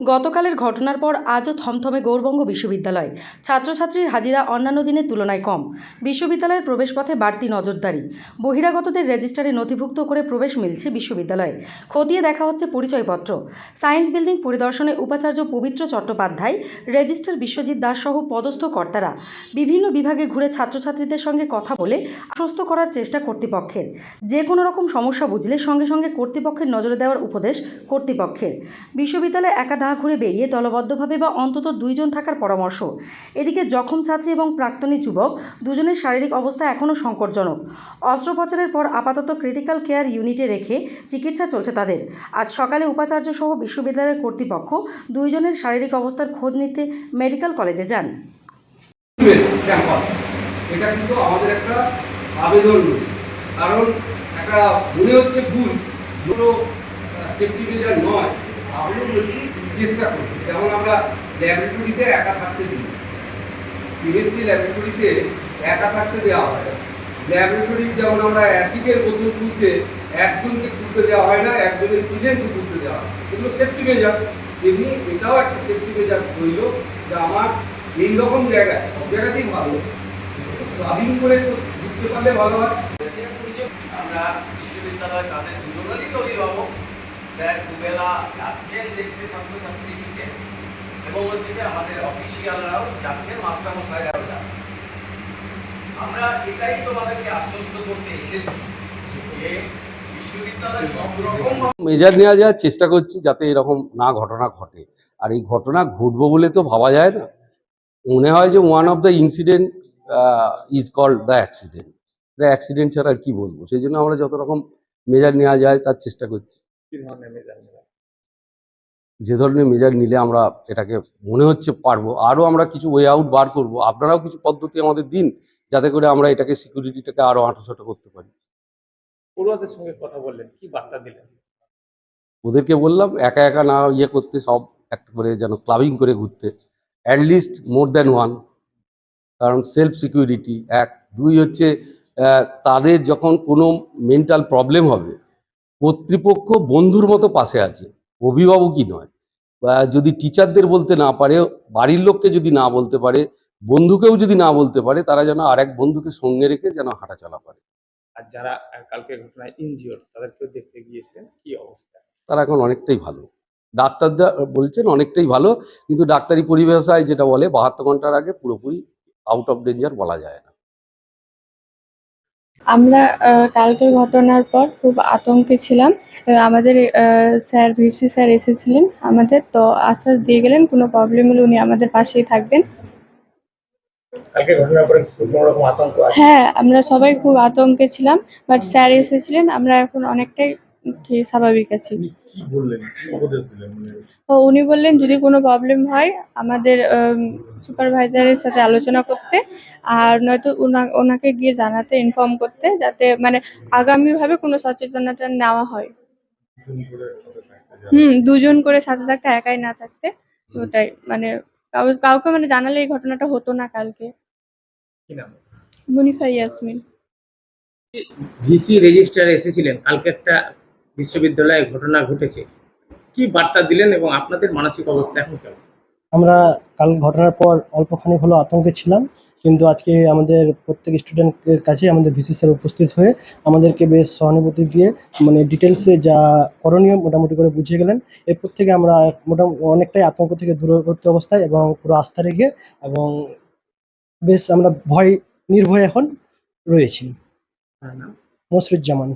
গতকালের ঘটনার পর আজও থমথমে গৌড়বঙ্গ বিশ্ববিদ্যালয়। ছাত্রছাত্রীর হাজিরা অন্যান্য দিনের তুলনায় কম। বিশ্ববিদ্যালয়ের প্রবেশপথে বাড়তি নজরদারি। বহিরাগতদের রেজিস্টারে নথিভুক্ত করে প্রবেশ মিলছে বিশ্ববিদ্যালয়ে। খতিয়ে দেখা হচ্ছে পরিচয়পত্র। সায়েন্স বিল্ডিং পরিদর্শনে উপাচার্য পবিত্র চট্টোপাধ্যায়, রেজিস্ট্রার বিশ্বজিৎ দাস সহ পদস্থ কর্তারা বিভিন্ন বিভাগে ঘুরে ছাত্রছাত্রীদের সঙ্গে কথা বলে আশ্বস্ত করার চেষ্টা কর্তৃপক্ষের। যে কোনো রকম সমস্যা বুঝলে সঙ্গে সঙ্গে কর্তৃপক্ষের নজরে দেওয়ার উপদেশ কর্তৃপক্ষের। বিশ্ববিদ্যালয়ে একা না ঘুরে বেরিয়ে দলবদ্ধভাবে বা অন্তত 2 জন থাকার পরামর্শ। এদিকে জখম ছাত্রী এবং প্রাক্তনী যুবক দুজনের শারীরিক অবস্থা এখনও সংকটজনক। অস্ত্রোপচারের পর আপাতত ক্রিটিক্যাল কেয়ার ইউনিটে রেখে চিকিৎসা চলছে তাদের। আজ সকালে উপাচার্য সহ বিশ্ববিদ্যালয়ের কর্তৃপক্ষ 2 জনের শারীরিক অবস্থার খোঁজ নিতে মেডিকেল কলেজে যান। এটা কিন্তু আমাদের একটা আবেদন, কারণ একটা মনে হচ্ছে ভুল দুটো সেফটি মেজার নয়। আমরা চেষ্টা করছি, যেমন আমরা ল্যাবরেটরিতে একা থাকতে দিই, কেমিস্ট্রি ল্যাবরেটরিতে একা থাকতে দেওয়া হয় না। ল্যাবরেটরির যেমন আমরা অ্যাসিডের বোতল তুলতে একজনকে তুলতে দেওয়া হয় না, একজনের প্রেজেন্সে তুলতে দেওয়া হয়, এগুলো সেফটি মেজার। তেমনি এটাও একটা সেফটি মেজার হইল যে আমার এই রকম জায়গায় সব জায়গাতেই ভালো ক্লাবিং করে ঢুকতে পারলে ভালো হয়। আমরা বিশ্ববিদ্যালয় তাদের দুজনেরই অভিভাবক স্যার দুবেলা যাচ্ছেন দেখতে ছাত্রছাত্রীকে, এবং হচ্ছে যে আমাদের অফিসিয়ালরাও যাচ্ছেন, মাস্টারমশাইরাও যাচ্ছেন। আমরা এটাই তোমাদেরকে আশ্বস্ত করতে এসেছি যে বিশ্ববিদ্যালয় সব রকম মেজার নেওয়া যাওয়ার চেষ্টা করছি যাতে এরকম না ঘটনা ঘটে। আর এই ঘটনা ঘটবো বলে তো ভাবা যায় না। মনে হয় যে one of the incident is called the accident. Accident ছাড়া আর কি বলবো, সেই জন্য আমরা যত রকম মেজার নেওয়া যায় তার চেষ্টা করছি। যে ধরনের মেজার নিলে আমরা এটাকে মনে হচ্ছে পারবো, আরও আমরা কিছু ওয়ে আউট বার করব। আপনারাও কিছু পদ্ধতি আমাদের দিন যাতে করে আমরা এটাকে সিকিউরিটিটাকে আরও আঁটোসাঁটো করতে পারি। পড়ুয়াদের সঙ্গে কথা বললেন, কি বার্তা দিলেন? ওদেরকে বললাম একা একা না করতে, সব একটা করে যেন ক্লাবিং করে ঘুরতে, অ্যাটলিস্ট মোর দ্যান ওয়ান। কারণ সেলফ সিকিউরিটি এক। 2 হচ্ছে তাদের যখন কোনো মেন্টাল প্রবলেম হবে, কর্তৃপক্ষ বন্ধুর মতো পাশে আছে, অভিভাবকই নয়। যদি টিচারদের বলতে না পারে, বাড়ির লোককে যদি না বলতে পারে, বন্ধুকেও যদি না বলতে পারে, তারা যেন আরেক বন্ধুকে সঙ্গে রেখে যেন হাঁটাচলা করে। আর যারা কালকে ঘটনায় ইনজিওর্ড তাদেরকেও দেখতে গিয়েছিলেন, কি অবস্থা? তারা এখন অনেকটাই ভালো। ডাক্তাররা বলছেন অনেকটাই ভালো, কিন্তু ডাক্তারি পরিভাষায় যেটা বলে 72 ঘন্টার আগে পুরোপুরি আউট অফ ডেঞ্জার বলা যায় না। আমরা কালকের ঘটনার পর খুব আতঙ্কে ছিলাম। আমাদের স্যার ভিসি স্যার এসেছিলেন আমাদের, তো আশ্বাস দিয়ে গেলেন কোনো প্রবলেম হলে উনি আমাদের পাশেই থাকবেন। কালকে ঘটনার পরে কোনো রকম আতঙ্ক আছে? হ্যাঁ, আমরা সবাই খুব আতঙ্কে ছিলাম, বাট স্যার এসেছিলেন, আমরা এখন অনেকটাই স্বাভাবিক আছি। কি বললেন, কি উপদেশ দিলেন? তো উনি বললেন যদি কোনো প্রবলেম হয় আমাদের সুপারভাইজারের সাথে আলোচনা করতে, আর নয়তো ওনাকে গিয়ে জানাতে, ইনফর্ম করতে, যাতে মানে আগামীভাবে কোনো সচেতনতা নেওয়া হয়। 2 জন করে সাথে থাকতে, একাই না থাকতে। ওটাই মানে কাউকে মানে জানালে এই ঘটনাটা হতো না কালকে। কি নাম? মুনিফা ইয়াসমিন। ভিসি রেজিস্ট্রার এসেছিলেন, কালকে একটা বিশ্ববিদ্যালয়ে ঘটনা ঘটেছে, কি বার্তা দিলেন এবং আপনাদের মানসিক অবস্থা এখন কেমন? আমরা কাল ঘটনার পর অল্পখানি হলেও আতঙ্কে ছিলাম, কিন্তু আজকে আমাদের প্রত্যেক স্টুডেন্টের কাছে আমাদের ভিসি স্যার উপস্থিত হয়ে আমাদেরকে বেশ সহানুভূতি দিয়ে মানে ডিটেলসে যা করণীয় মোটামুটি করে বুঝিয়ে গেলেন। এরপর থেকে আমরা মোটামুটি অনেকটাই আতঙ্ক থেকে দূরবর্তী অবস্থায় এবং পুরো আস্থা রেখে এবং বেশ আমরা নির্ভয়ে এখন রয়েছি। হ্যাঁ, না মসরুজ্জামান।